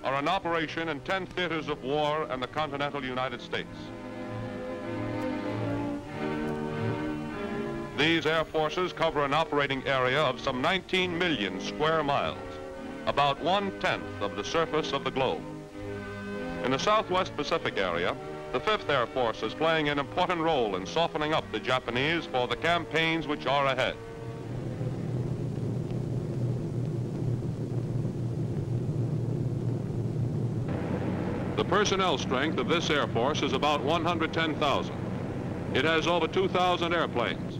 are in operation in 10 theaters of war in the continental United States. These air forces cover an operating area of some 19 million square miles, about 1/10 of the surface of the globe. In the Southwest Pacific area, the 5th Air Force is playing an important role in softening up the Japanese for the campaigns which are ahead. The personnel strength of this Air Force is about 110,000. It has over 2,000 airplanes.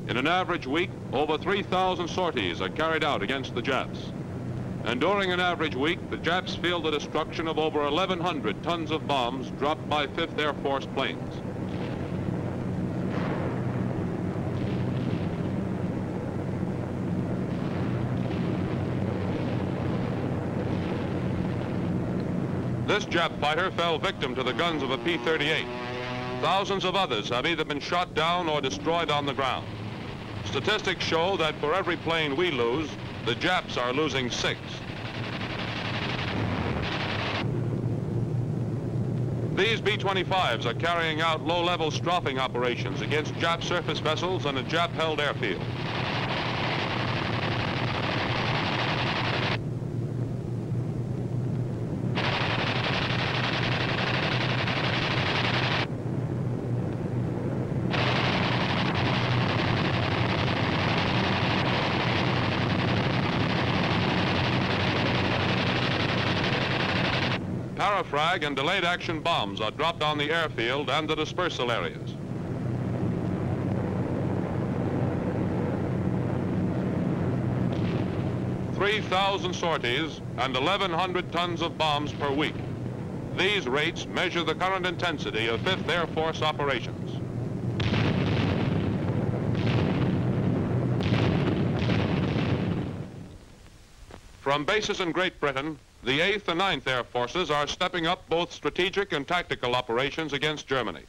In an average week, over 3,000 sorties are carried out against the Japs. And during an average week, the Japs feel the destruction of over 1,100 tons of bombs dropped by 5th Air Force planes. This Jap fighter fell victim to the guns of a P-38. Thousands of others have either been shot down or destroyed on the ground. Statistics show that for every plane we lose, the Japs are losing 6. These B-25s are carrying out low-level strafing operations against Jap surface vessels on a Jap-held airfield. Parafrag and delayed action bombs are dropped on the airfield and the dispersal areas. "3,000 sorties and 1,100 tons of bombs per week. These rates measure the current intensity of 5th Air Force operations. From bases in Great Britain, the 8th and 9th Air Forces are stepping up both strategic and tactical operations against Germany.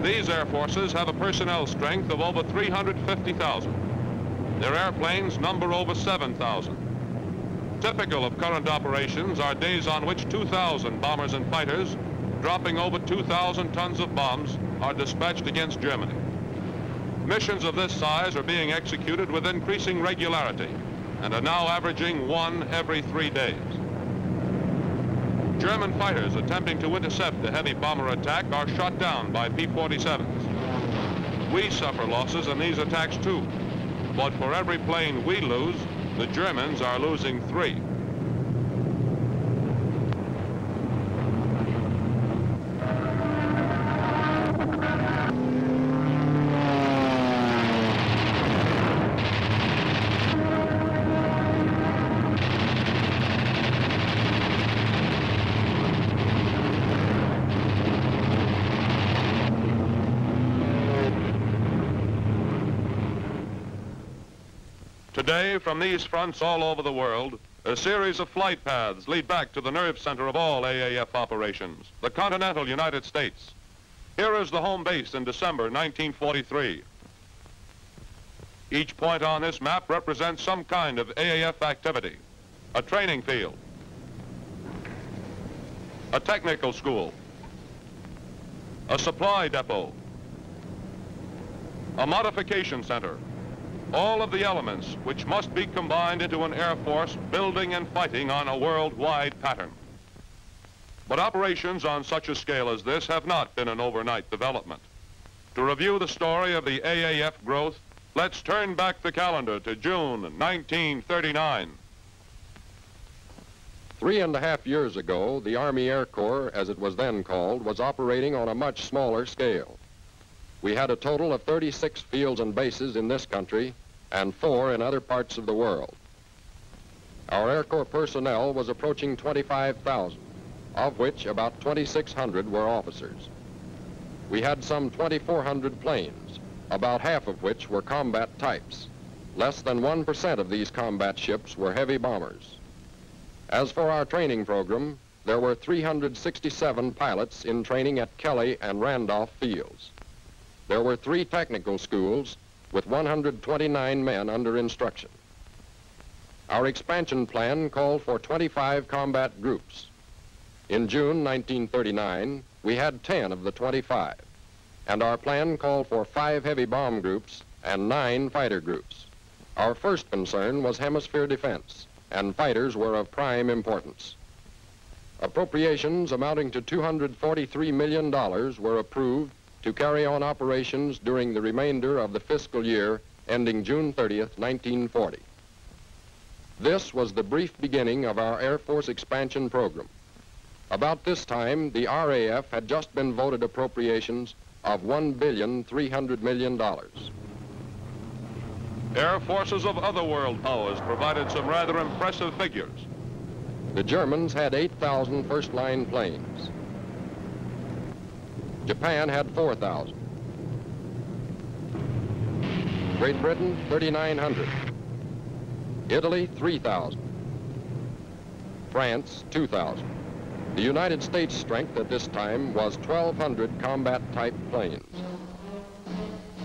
These air forces have a personnel strength of over 350,000. Their airplanes number over 7,000. Typical of current operations are days on which 2,000 bombers and fighters, dropping over 2,000 tons of bombs, are dispatched against Germany. Missions of this size are being executed with increasing regularity and are now averaging 1 every 3 days. German fighters attempting to intercept a heavy bomber attack are shot down by P-47s. We suffer losses in these attacks too, but for every plane we lose, the Germans are losing 3. Today, from these fronts all over the world, a series of flight paths lead back to the nerve center of all AAF operations, the continental United States. Here is the home base in December 1943. Each point on this map represents some kind of AAF activity: a training field, a technical school, a supply depot, a modification center, all of the elements which must be combined into an Air Force building and fighting on a worldwide pattern. But operations on such a scale as this have not been an overnight development. To review the story of the AAF growth, let's turn back the calendar to June 1939. 3.5 years ago, the Army Air Corps, as it was then called, was operating on a much smaller scale. We had a total of 36 fields and bases in this country and 4 in other parts of the world. Our Air Corps personnel was approaching 25,000, of which about 2,600 were officers. We had some 2,400 planes, about half of which were combat types. Less than 1% of these combat ships were heavy bombers. As for our training program, there were 367 pilots in training at Kelly and Randolph fields. There were 3 technical schools with 129 men under instruction. Our expansion plan called for 25 combat groups. In June 1939, we had 10 of the 25, and our plan called for 5 heavy bomb groups and 9 fighter groups. Our first concern was hemisphere defense, and fighters were of prime importance. Appropriations amounting to $243 million were approved to carry on operations during the remainder of the fiscal year ending June 30th, 1940. This was the brief beginning of our Air Force expansion program. About this time, the RAF had just been voted appropriations of $1,300 million. Air forces of other world powers provided some rather impressive figures. The Germans had 8,000 first-line planes. Japan had 4,000. Great Britain, 3,900. Italy, 3,000. France, 2,000. The United States strength at this time was 1,200 combat-type planes.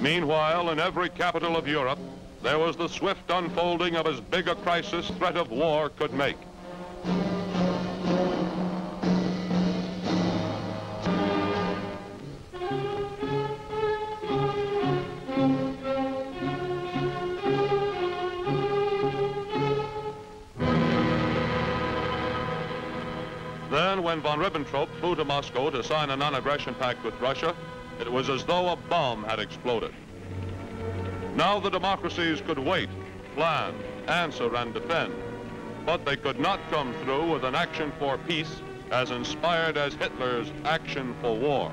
Meanwhile, in every capital of Europe, there was the swift unfolding of as big a crisis threat of war could make. Then, when von Ribbentrop flew to Moscow to sign a non-aggression pact with Russia, it was as though a bomb had exploded. Now the democracies could wait, plan, answer, and defend, but they could not come through with an action for peace as inspired as Hitler's action for war.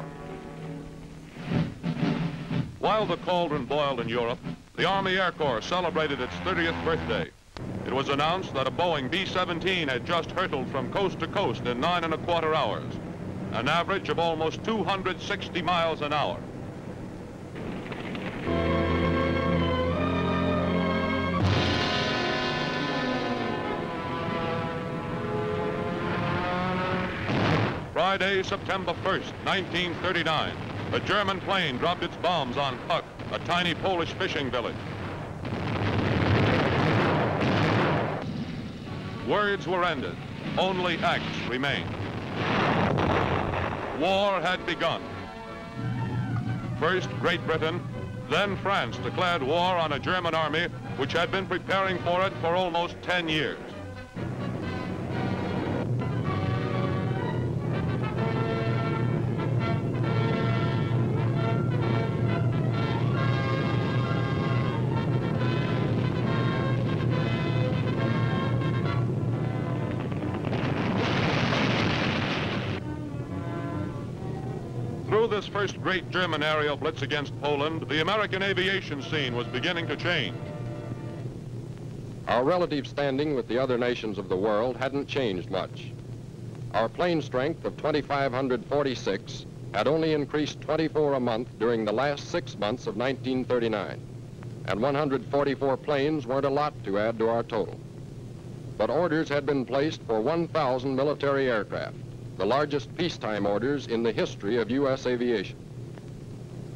While the cauldron boiled in Europe, the Army Air Corps celebrated its 30th birthday. It was announced that a Boeing B-17 had just hurtled from coast to coast in 9¼ hours, an average of almost 260 miles an hour. Friday, September 1st, 1939, a German plane dropped its bombs on Puck, a tiny Polish fishing village. Words were ended. Only acts remained. War had begun. First Great Britain, then France declared war on a German army which had been preparing for it for almost 10 years. Through this first great German aerial blitz against Poland, the American aviation scene was beginning to change. Our relative standing with the other nations of the world hadn't changed much. Our plane strength of 2,546 had only increased 24 a month during the last 6 months of 1939, and 144 planes weren't a lot to add to our total. But orders had been placed for 1,000 military aircraft, the largest peacetime orders in the history of U.S. aviation.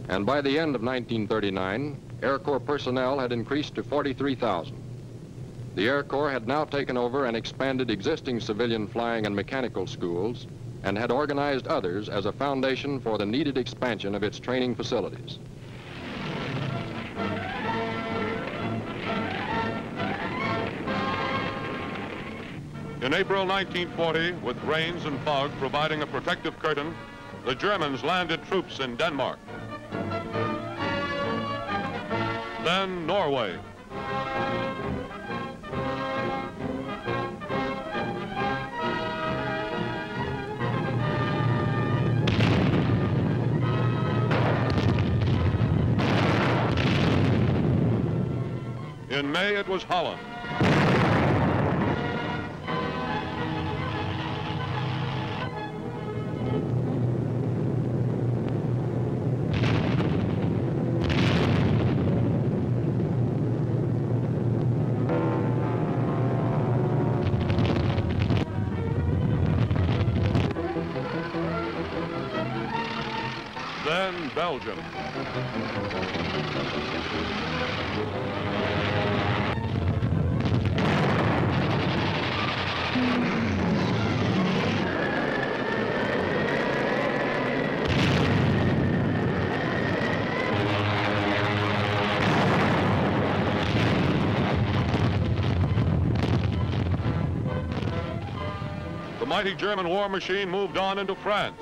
And by the end of 1939, Air Corps personnel had increased to 43,000. The Air Corps had now taken over and expanded existing civilian flying and mechanical schools and had organized others as a foundation for the needed expansion of its training facilities. In April 1940, with rains and fog providing a protective curtain, the Germans landed troops in Denmark. Then Norway. In May, it was Holland. Belgium. The mighty German war machine moved on into France.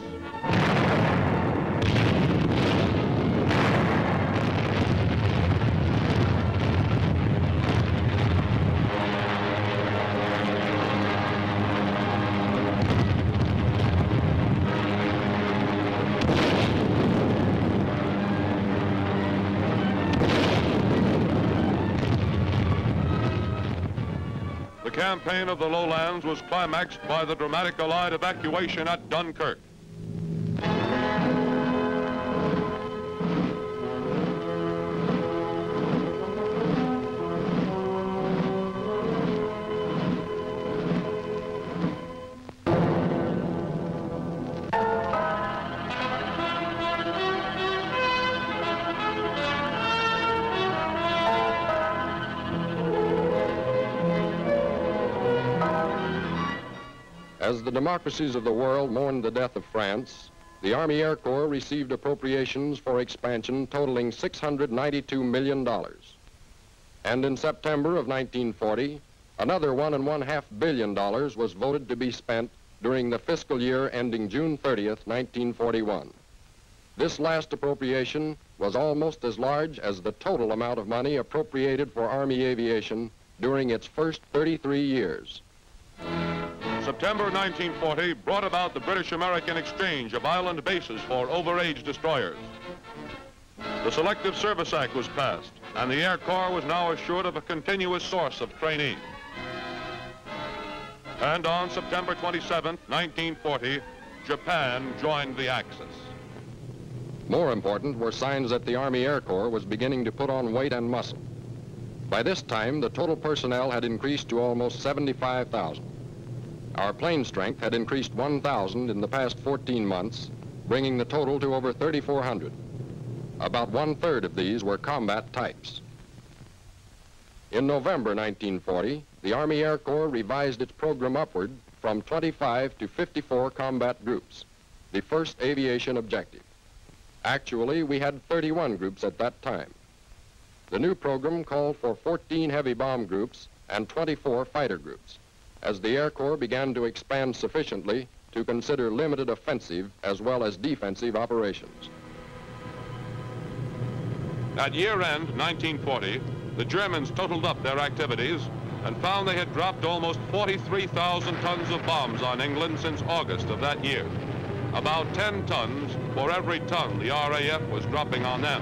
The campaign of the lowlands was climaxed by the dramatic Allied evacuation at Dunkirk. As the democracies of the world mourned the death of France, the Army Air Corps received appropriations for expansion totaling $692 million. And in September of 1940, another $1.5 billion was voted to be spent during the fiscal year ending June 30th, 1941. This last appropriation was almost as large as the total amount of money appropriated for Army aviation during its first 33 years. September 1940 brought about the British-American exchange of island bases for overage destroyers. The Selective Service Act was passed, and the Air Corps was now assured of a continuous source of trainees. And on September 27, 1940, Japan joined the Axis. More important were signs that the Army Air Corps was beginning to put on weight and muscle. By this time, the total personnel had increased to almost 75,000. Our plane strength had increased 1,000 in the past 14 months, bringing the total to over 3,400. About 1/3 of these were combat types. In November 1940, the Army Air Corps revised its program upward from 25 to 54 combat groups, the first aviation objective. Actually, we had 31 groups at that time. The new program called for 14 heavy bomb groups and 24 fighter groups, as the Air Corps began to expand sufficiently to consider limited offensive as well as defensive operations. At year-end 1940, the Germans totaled up their activities and found they had dropped almost 43,000 tons of bombs on England since August of that year. About 10 tons for every ton the RAF was dropping on them.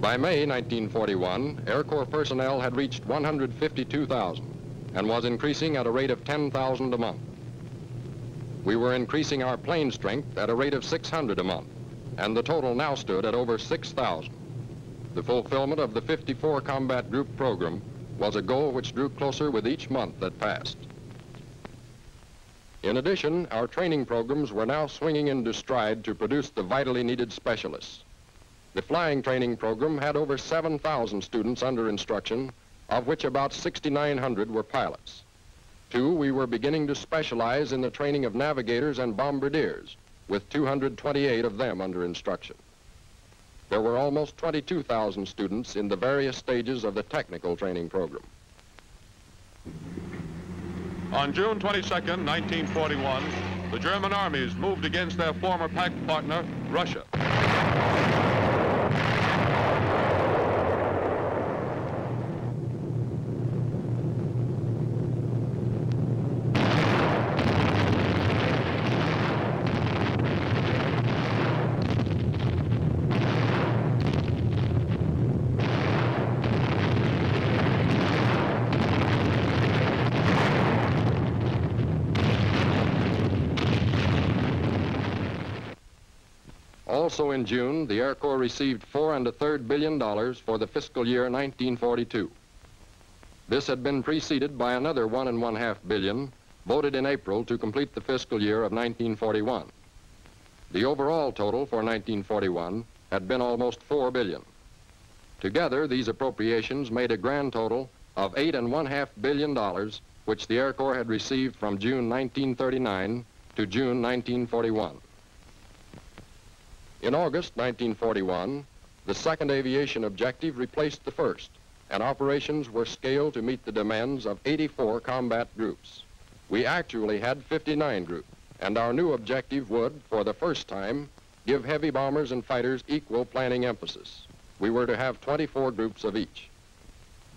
By May 1941, Air Corps personnel had reached 152,000 and was increasing at a rate of 10,000 a month. We were increasing our plane strength at a rate of 600 a month, and the total now stood at over 6,000. The fulfillment of the 54 combat group program was a goal which drew closer with each month that passed. In addition, our training programs were now swinging into stride to produce the vitally needed specialists. The flying training program had over 7,000 students under instruction, of which about 6,900 were pilots. Two, we were beginning to specialize in the training of navigators and bombardiers, with 228 of them under instruction. There were almost 22,000 students in the various stages of the technical training program. On June 22nd, 1941, the German armies moved against their former pact partner, Russia. Also in June, the Air Corps received $4.33 billion for the fiscal year 1942. This had been preceded by another $1.5 billion voted in April to complete the fiscal year of 1941. The overall total for 1941 had been almost $4 billion. Together, these appropriations made a grand total of $8.5 billion, which the Air Corps had received from June 1939 to June 1941. In August 1941, the second aviation objective replaced the first, and operations were scaled to meet the demands of 84 combat groups. We actually had 59 groups, and our new objective would, for the first time, give heavy bombers and fighters equal planning emphasis. We were to have 24 groups of each.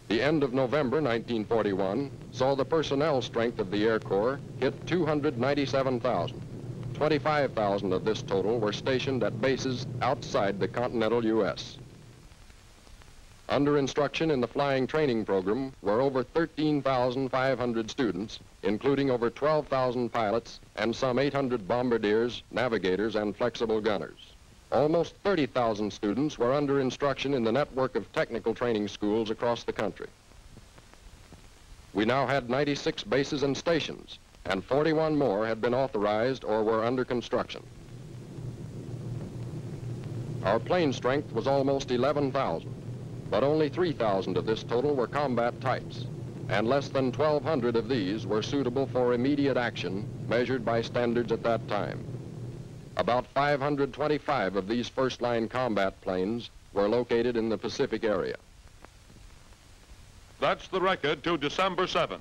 The end of November 1941 saw the personnel strength of the Air Corps hit 297,000. 25,000 of this total were stationed at bases outside the continental U.S. Under instruction in the flying training program were over 13,500 students, including over 12,000 pilots and some 800 bombardiers, navigators, and flexible gunners. Almost 30,000 students were under instruction in the network of technical training schools across the country. We now had 96 bases and stations, and 41 more had been authorized or were under construction. Our plane strength was almost 11,000, but only 3,000 of this total were combat types, and less than 1,200 of these were suitable for immediate action measured by standards at that time. About 525 of these first-line combat planes were located in the Pacific area. That's the record to December 7th.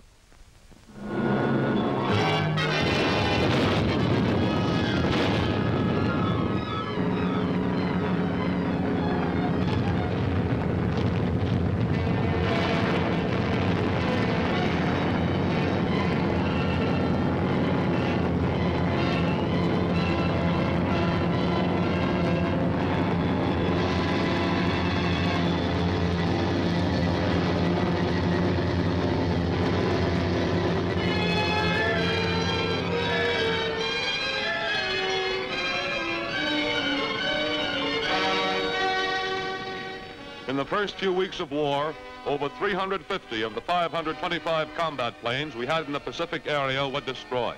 In the first few weeks of war, over 350 of the 525 combat planes we had in the Pacific area were destroyed.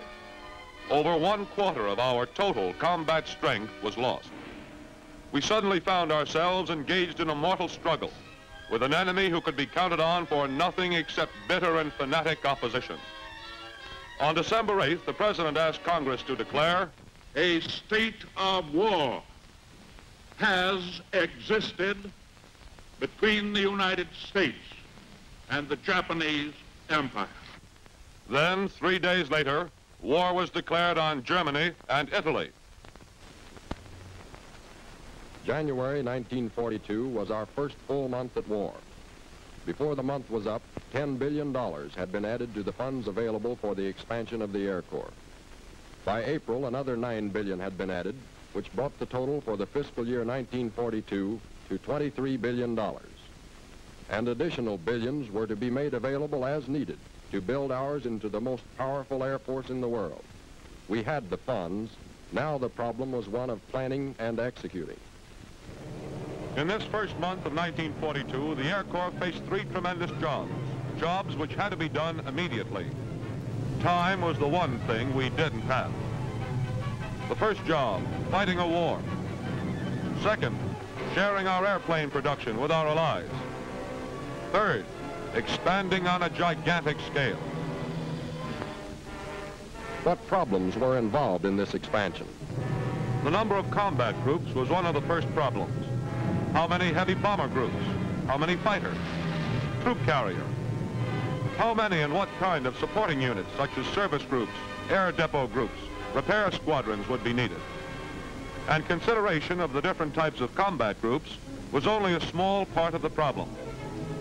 Over 1/4 of our total combat strength was lost. We suddenly found ourselves engaged in a mortal struggle with an enemy who could be counted on for nothing except bitter and fanatic opposition. On December 8th, the President asked Congress to declare, "A state of war has existed between the United States and the Japanese Empire." Then, 3 days later, war was declared on Germany and Italy. January 1942 was our first full month at war. Before the month was up, $10 billion had been added to the funds available for the expansion of the Air Corps. By April, another $9 billion had been added, which brought the total for the fiscal year 1942 to $23 billion. And additional billions were to be made available as needed to build ours into the most powerful air force in the world. We had the funds. Now the problem was one of planning and executing. In this first month of 1942, the Air Corps faced 3 tremendous jobs which had to be done immediately. Time was the one thing we didn't have. The first job, fighting a war. Second, sharing our airplane production with our allies. Third, expanding on a gigantic scale. What problems were involved in this expansion? The number of combat groups was one of the first problems. How many heavy bomber groups? How many fighters? Troop carrier? How many and what kind of supporting units, such as service groups, air depot groups, repair squadrons would be needed? And consideration of the different types of combat groups was only a small part of the problem.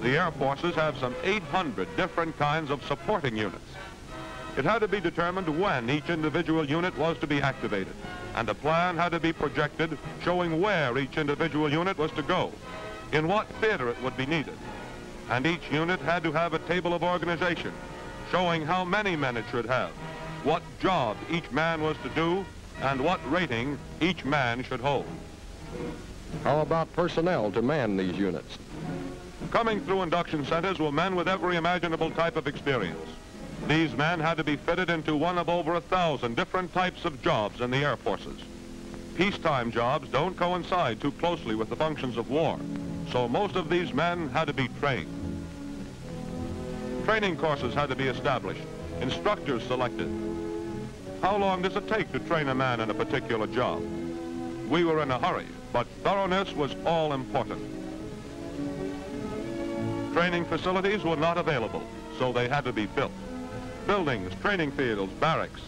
The Air Forces have some 800 different kinds of supporting units. It had to be determined when each individual unit was to be activated, and a plan had to be projected showing where each individual unit was to go, in what theater it would be needed. And each unit had to have a table of organization showing how many men it should have, what job each man was to do, and what rating each man should hold. How about personnel to man these units? Coming through induction centers were men with every imaginable type of experience. These men had to be fitted into one of over 1,000 different types of jobs in the Air Forces. Peacetime jobs don't coincide too closely with the functions of war, so most of these men had to be trained. Training courses had to be established, instructors selected. How long does it take to train a man in a particular job? We were in a hurry, but thoroughness was all important. Training facilities were not available, so they had to be built. Buildings, training fields, barracks.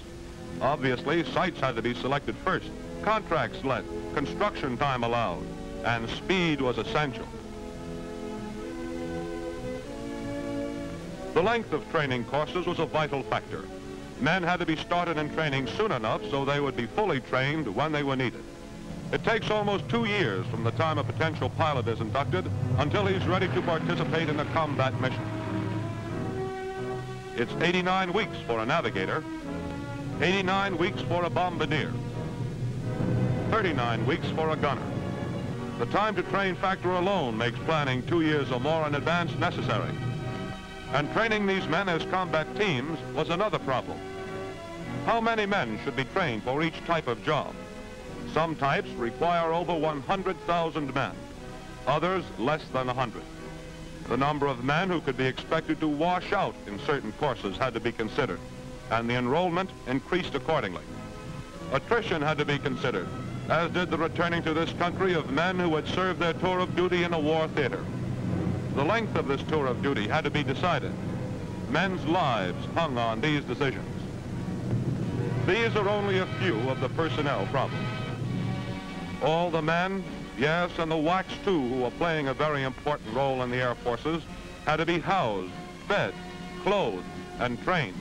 Obviously, sites had to be selected first, contracts let, construction time allowed, and speed was essential. The length of training courses was a vital factor. Men had to be started in training soon enough so they would be fully trained when they were needed. It takes almost 2 years from the time a potential pilot is inducted until he's ready to participate in a combat mission. It's 89 weeks for a navigator, 89 weeks for a bombardier, 39 weeks for a gunner. The time to train factor alone makes planning 2 years or more in advance necessary. And training these men as combat teams was another problem. How many men should be trained for each type of job? Some types require over 100,000 men, others less than 100. The number of men who could be expected to wash out in certain courses had to be considered, and the enrollment increased accordingly. Attrition had to be considered, as did the returning to this country of men who had served their tour of duty in a war theater. The length of this tour of duty had to be decided. Men's lives hung on these decisions. These are only a few of the personnel problems. All the men, yes, and the WWII too, who are playing a very important role in the Air Forces, had to be housed, fed, clothed, and trained.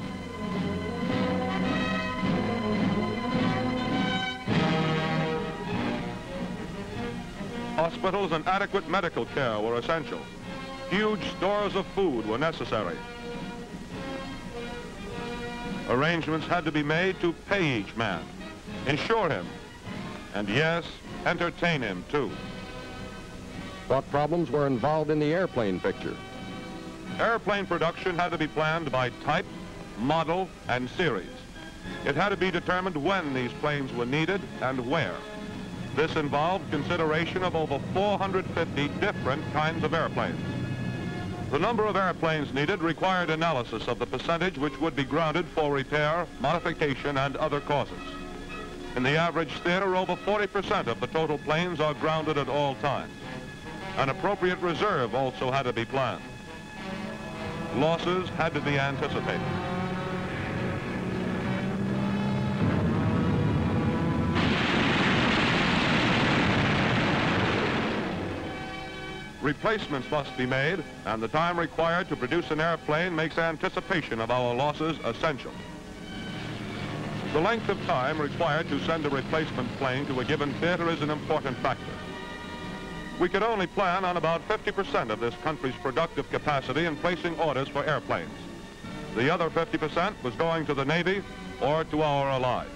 Hospitals and adequate medical care were essential. Huge stores of food were necessary. Arrangements had to be made to pay each man, insure him, and yes, entertain him too. What problems were involved in the airplane picture? Airplane production had to be planned by type, model, and series. It had to be determined when these planes were needed and where. This involved consideration of over 450 different kinds of airplanes. The number of airplanes needed required analysis of the percentage which would be grounded for repair, modification, and other causes. In the average theater, over 40% of the total planes are grounded at all times. An appropriate reserve also had to be planned. Losses had to be anticipated. Replacements must be made, and the time required to produce an airplane makes anticipation of our losses essential. The length of time required to send a replacement plane to a given theater is an important factor. We could only plan on about 50% of this country's productive capacity in placing orders for airplanes. The other 50% was going to the Navy or to our allies.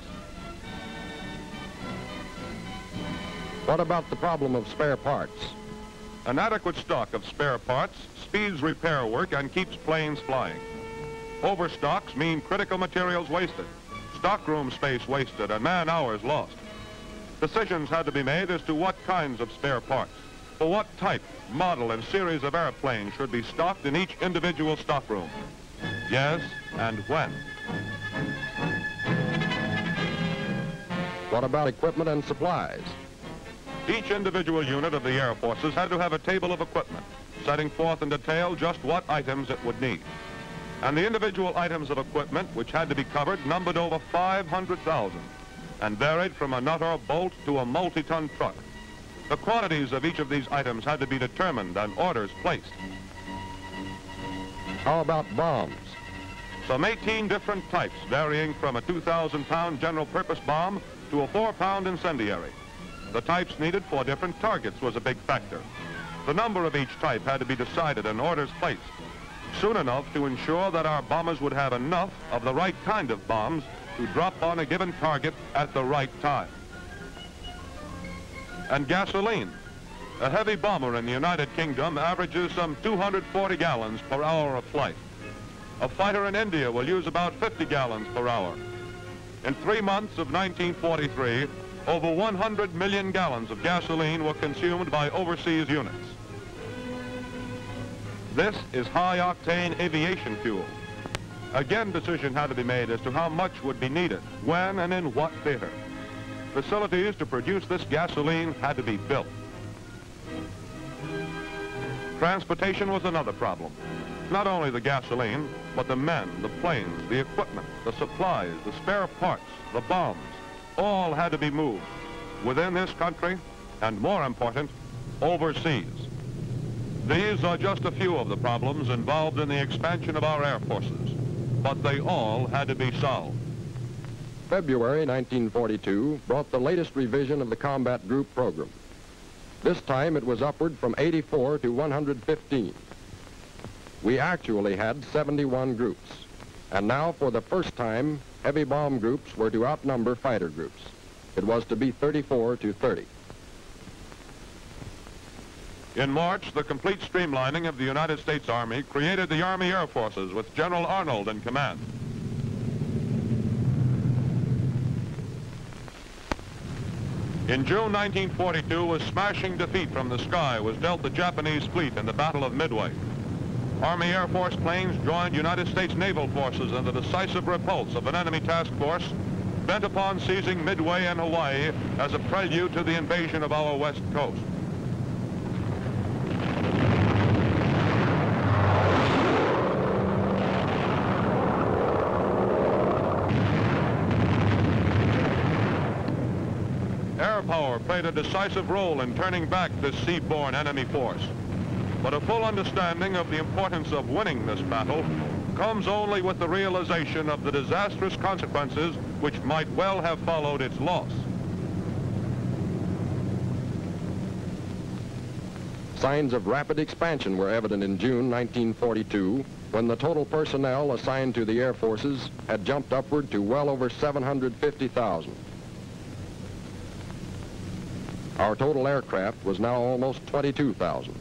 What about the problem of spare parts? An adequate stock of spare parts speeds repair work and keeps planes flying. Overstocks mean critical materials wasted, stockroom space wasted, and man-hours lost. Decisions had to be made as to what kinds of spare parts, for what type, model, and series of airplanes should be stocked in each individual stockroom. Yes, and when. What about equipment and supplies? Each individual unit of the Air Forces had to have a table of equipment, setting forth in detail just what items it would need. And the individual items of equipment which had to be covered numbered over 500,000 and varied from a nut or bolt to a multi-ton truck. The quantities of each of these items had to be determined and orders placed. How about bombs? Some 18 different types, varying from a 2,000-pound general-purpose bomb to a 4-pound incendiary. The types needed for different targets was a big factor. The number of each type had to be decided and orders placed soon enough to ensure that our bombers would have enough of the right kind of bombs to drop on a given target at the right time. And gasoline. A heavy bomber in the United Kingdom averages some 240 gallons per hour of flight. A fighter in India will use about 50 gallons per hour. In 3 months of 1943, over 100 million gallons of gasoline were consumed by overseas units. This is high-octane aviation fuel. Again, decision had to be made as to how much would be needed, when and in what theater. Facilities to produce this gasoline had to be built. Transportation was another problem. Not only the gasoline, but the men, the planes, the equipment, the supplies, the spare parts, the bombs, all had to be moved within this country and, more important, overseas. These are just a few of the problems involved in the expansion of our air forces, but they all had to be solved. February 1942 brought the latest revision of the combat group program. This time it was upward from 84 to 115. We actually had 71 groups, and now for the first time, heavy bomb groups were to outnumber fighter groups. It was to be 34 to 30. In March, the complete streamlining of the United States Army created the Army Air Forces with General Arnold in command. In June 1942, a smashing defeat from the sky was dealt the Japanese fleet in the Battle of Midway. Army Air Force planes joined United States naval forces in the decisive repulse of an enemy task force bent upon seizing Midway and Hawaii as a prelude to the invasion of our west coast. Air power played a decisive role in turning back this seaborne enemy force. But a full understanding of the importance of winning this battle comes only with the realization of the disastrous consequences which might well have followed its loss. Signs of rapid expansion were evident in June 1942, when the total personnel assigned to the Air Forces had jumped upward to well over 750,000. Our total aircraft was now almost 22,000.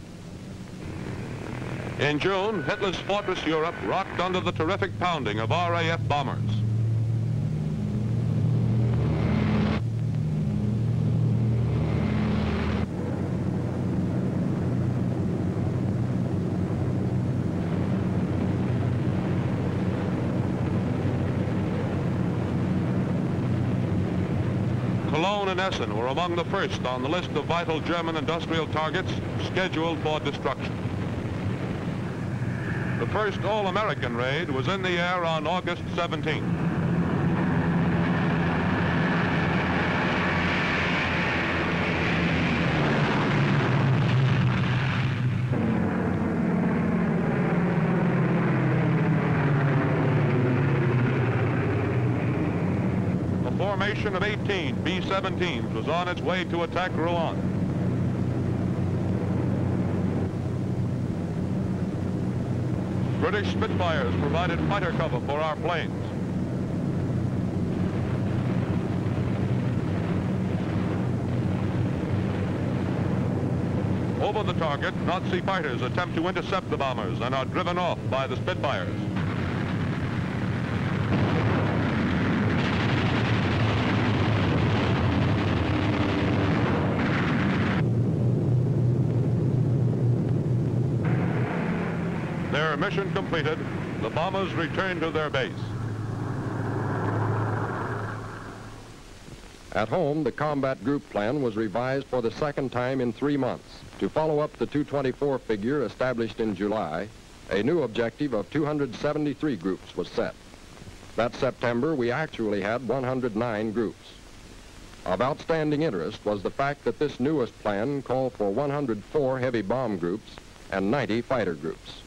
In June, Hitler's fortress Europe rocked under the terrific pounding of RAF bombers. Cologne and Essen were among the first on the list of vital German industrial targets scheduled for destruction. The first all-American raid was in the air on August 17th. A formation of 18 B-17s was on its way to attack Rouen. British Spitfires provided fighter cover for our planes. Over the target, Nazi fighters attempt to intercept the bombers and are driven off by the Spitfires. Their mission completed, the bombers returned to their base. At home, the combat group plan was revised for the second time in 3 months. To follow up the 224 figure established in July, a new objective of 273 groups was set. That September, we actually had 109 groups. Of outstanding interest was the fact that this newest plan called for 104 heavy bomb groups and 90 fighter groups.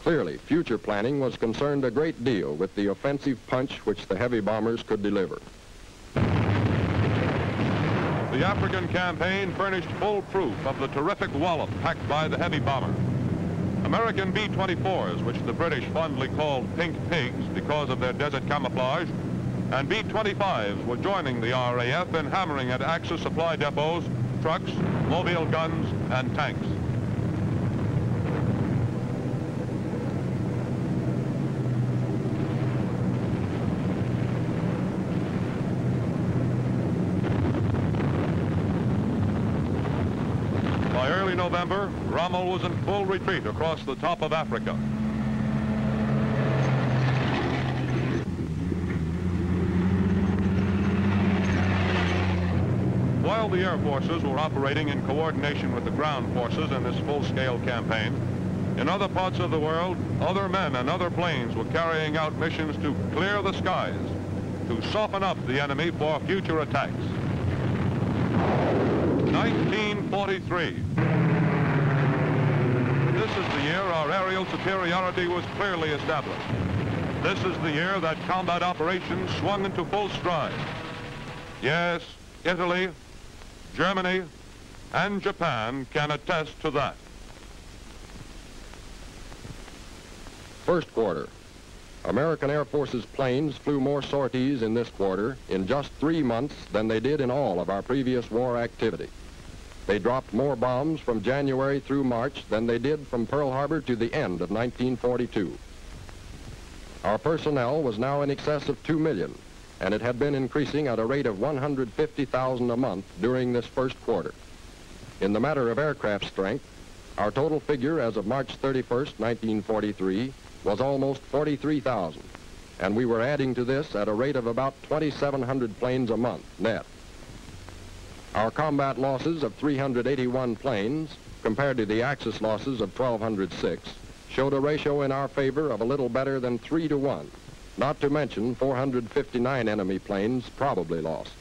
Clearly, future planning was concerned a great deal with the offensive punch which the heavy bombers could deliver. The African campaign furnished full proof of the terrific wallop packed by the heavy bomber. American B-24s, which the British fondly called pink pigs because of their desert camouflage, and B-25s were joining the RAF in hammering at Axis supply depots trucks, mobile guns, and tanks. By early November, Rommel was in full retreat across the top of Africa. While the air forces were operating in coordination with the ground forces in this full-scale campaign, in other parts of the world, other men and other planes were carrying out missions to clear the skies, to soften up the enemy for future attacks. 1943. This is the year our aerial superiority was clearly established. This is the year that combat operations swung into full stride. Yes, Italy, Germany, and Japan can attest to that. First quarter. American Air Force's planes flew more sorties in this quarter in just 3 months than they did in all of our previous war activity. They dropped more bombs from January through March than they did from Pearl Harbor to the end of 1942. Our personnel was now in excess of 2 million, and it had been increasing at a rate of 150,000 a month during this first quarter. In the matter of aircraft strength, our total figure as of March 31st, 1943, was almost 43,000, and we were adding to this at a rate of about 2,700 planes a month net. Our combat losses of 381 planes, compared to the Axis losses of 1,206, showed a ratio in our favor of a little better than 3 to 1, not to mention 459 enemy planes probably lost.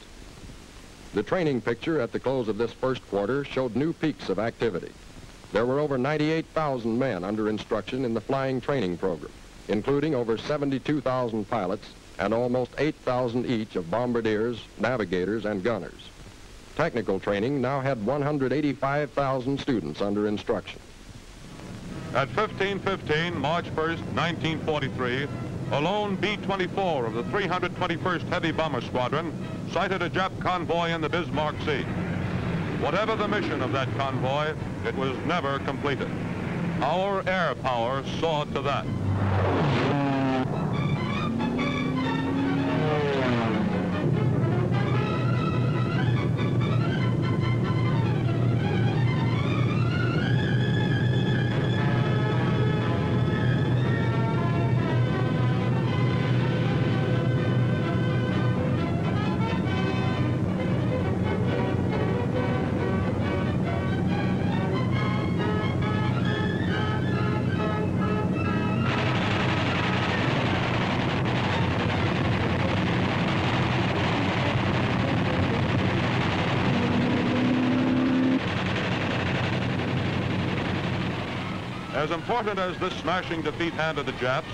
The training picture at the close of this first quarter showed new peaks of activity. There were over 98,000 men under instruction in the flying training program, including over 72,000 pilots and almost 8,000 each of bombardiers, navigators, and gunners. Technical training now had 185,000 students under instruction. At 15:15, March 1st, 1943, a lone B-24 of the 321st Heavy Bomber Squadron sighted a Jap convoy in the Bismarck Sea. Whatever the mission of that convoy, it was never completed. Our air power saw to that. As important as this smashing defeat handed the Japs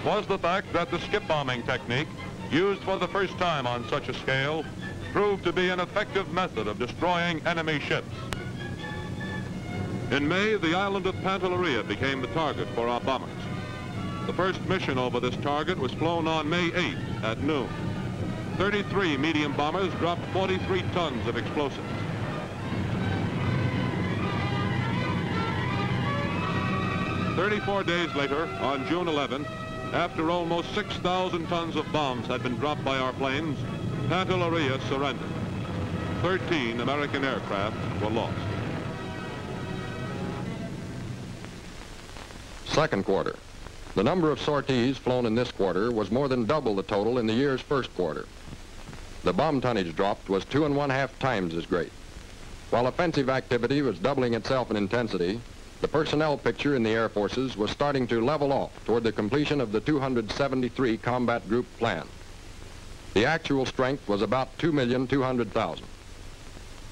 was the fact that the skip bombing technique, used for the first time on such a scale, proved to be an effective method of destroying enemy ships. In May, the island of Pantelleria became the target for our bombers. The first mission over this target was flown on May 8th at noon. 33 medium bombers dropped 43 tons of explosives. "34 days later, on June 11th, after almost 6,000 tons of bombs had been dropped by our planes, Pantelleria surrendered. 13 American aircraft were lost. Second quarter. The number of sorties flown in this quarter was more than double the total in the year's first quarter. The bomb tonnage dropped was 2.5 times as great. While offensive activity was doubling itself in intensity, the personnel picture in the Air Forces was starting to level off toward the completion of the 273 Combat Group Plan. The actual strength was about 2,200,000.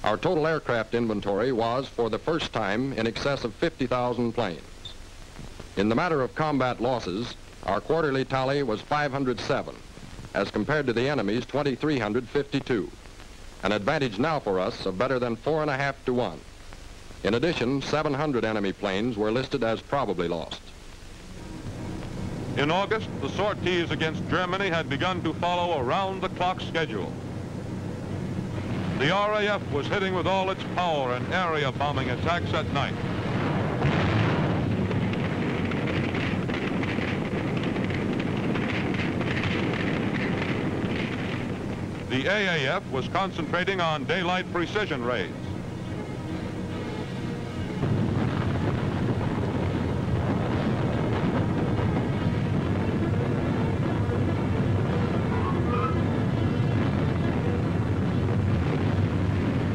Our total aircraft inventory was, for the first time, in excess of 50,000 planes. In the matter of combat losses, our quarterly tally was 507, as compared to the enemy's 2,352, an advantage now for us of better than 4.5 to 1. In addition, 700 enemy planes were listed as probably lost. In August, the sorties against Germany had begun to follow a round-the-clock schedule. The RAF was hitting with all its power and area bombing attacks at night. The AAF was concentrating on daylight precision raids.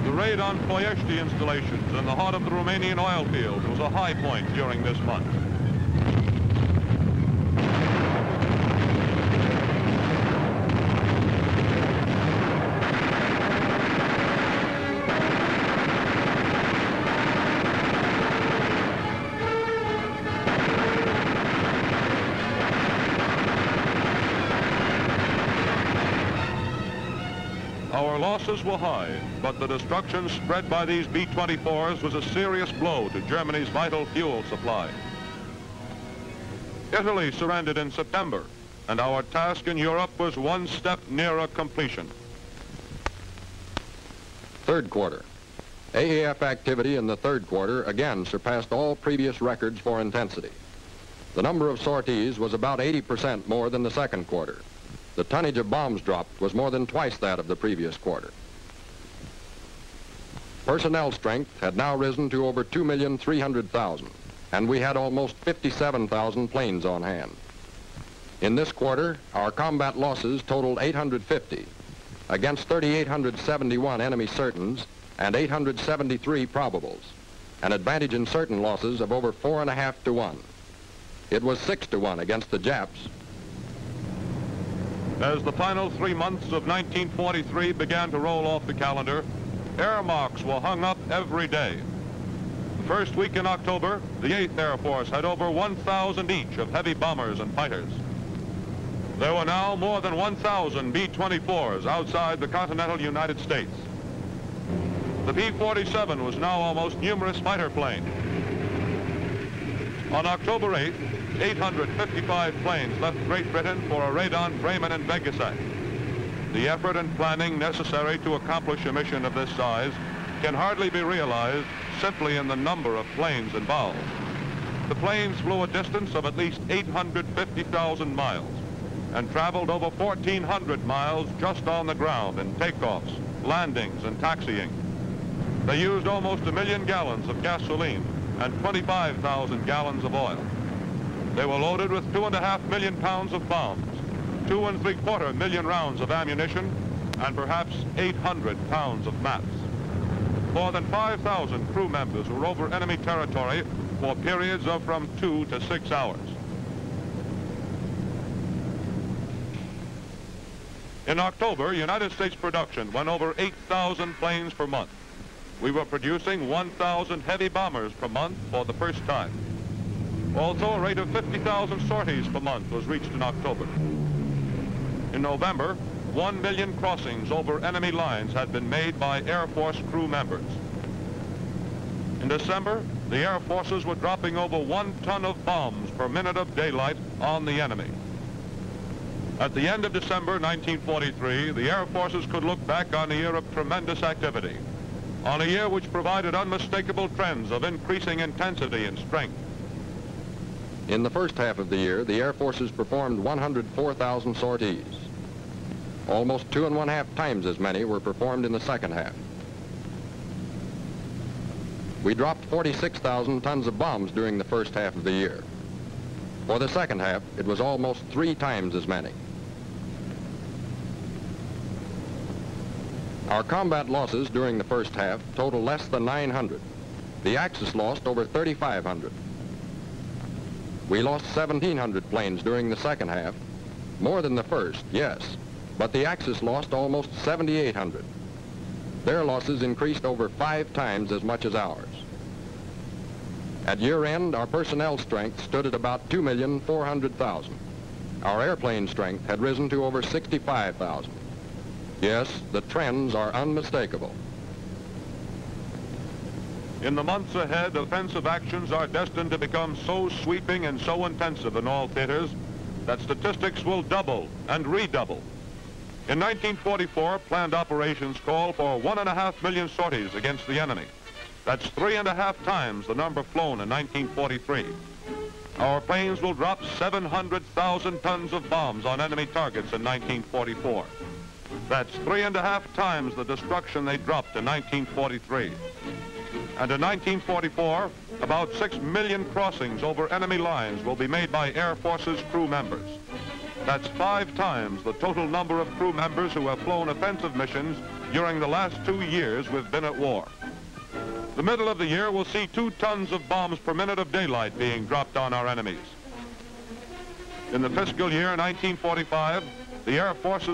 The raid on Ploiești installations in the heart of the Romanian oil fields was a high point during this month. Our losses were high, but the destruction spread by these B-24s was a serious blow to Germany's vital fuel supply. Italy surrendered in September, and our task in Europe was one step nearer completion. Third quarter. AAF activity in the third quarter again surpassed all previous records for intensity. The number of sorties was about 80% more than the second quarter. The tonnage of bombs dropped was more than twice that of the previous quarter. Personnel strength had now risen to over 2,300,000, and we had almost 57,000 planes on hand. In this quarter, our combat losses totaled 850, against 3,871 enemy certains and 873 probables, an advantage in certain losses of over 4.5 to 1. It was 6 to 1 against the Japs. As the final 3 months of 1943 began to roll off the calendar, air marks were hung up every day. The first week in October, the 8th Air Force had over 1,000 each of heavy bombers and fighters. There were now more than 1,000 B-24s outside the continental United States. The P-47 was now our most numerous fighter plane. On October 8th, 855 planes left Great Britain for a raid on Bremen and Vegasek. The effort and planning necessary to accomplish a mission of this size can hardly be realized simply in the number of planes involved. The planes flew a distance of at least 850,000 miles and traveled over 1,400 miles just on the ground in takeoffs, landings, and taxiing. They used almost 1 million gallons of gasoline and 25,000 gallons of oil. They were loaded with 2.5 million pounds of bombs, 2.75 million rounds of ammunition, and perhaps 800 pounds of maps. More than 5,000 crew members were over enemy territory for periods of from 2 to 6 hours. In October, United States production went over 8,000 planes per month. We were producing 1,000 heavy bombers per month for the first time. Also, a rate of 50,000 sorties per month was reached in October. In November, 1 million crossings over enemy lines had been made by Air Force crew members. In December, the Air Forces were dropping over 1 ton of bombs per minute of daylight on the enemy. At the end of December 1943, the Air Forces could look back on a year of tremendous activity, on a year which provided unmistakable trends of increasing intensity and strength. In the first half of the year, the Air Forces performed 104,000 sorties. Almost 2.5 times as many were performed in the second half. We dropped 46,000 tons of bombs during the first half of the year. For the second half, it was almost 3 times as many. Our combat losses during the first half total less than 900. The Axis lost over 3,500. We lost 1,700 planes during the second half, more than the first, yes, but the Axis lost almost 7,800. Their losses increased over 5 times as much as ours. At year end, our personnel strength stood at about 2,400,000. Our airplane strength had risen to over 65,000. Yes, the trends are unmistakable. In the months ahead, offensive actions are destined to become so sweeping and so intensive in all theaters that statistics will double and redouble. In 1944, planned operations call for 1.5 million sorties against the enemy. That's 3.5 times the number flown in 1943. Our planes will drop 700,000 tons of bombs on enemy targets in 1944. That's 3.5 times the destruction they dropped in 1943. And in 1944, about 6 million crossings over enemy lines will be made by Air Force's crew members. That's 5 times the total number of crew members who have flown offensive missions during the last 2 years we've been at war. The middle of the year will see 2 tons of bombs per minute of daylight being dropped on our enemies. In the fiscal year 1945, the Air Force's